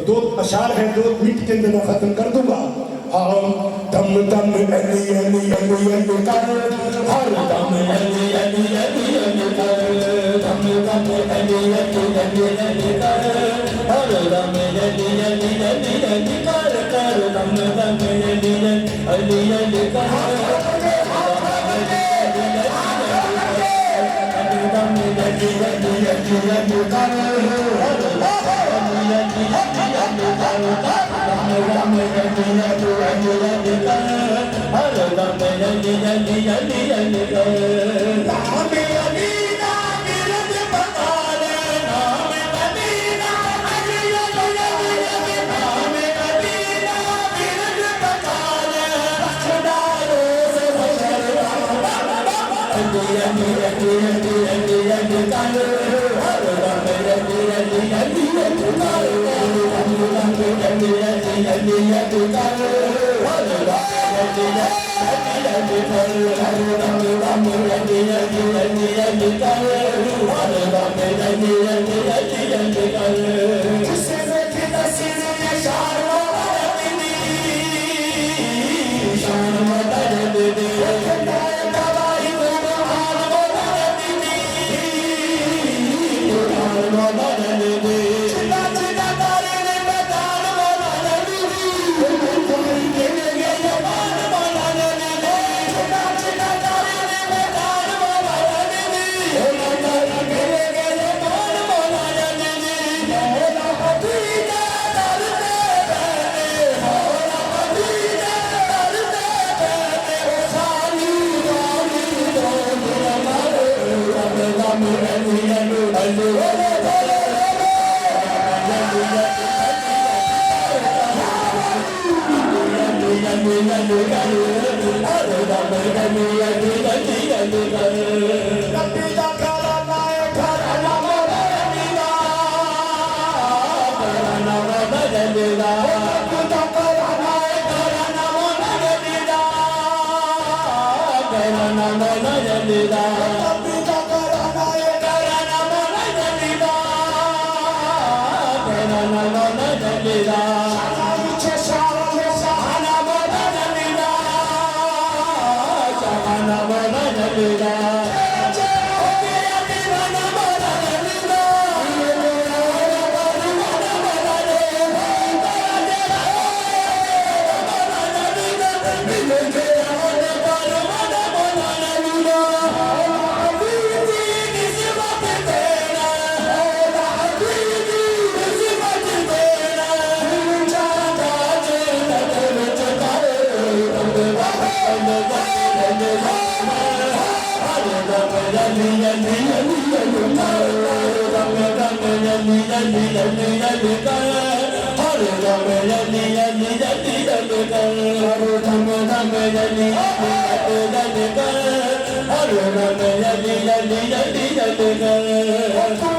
दो अशार है, 2 मिनट के अंदर मैं खत्म कर दूंगा। हाँ दम दम अली अली अली अली कर, हर दम अली अली अली अली कर, दम दम अली अली अली अली कर, हर दम अली अली अली अली कर, कर दम दम अली अली अली कर, Hare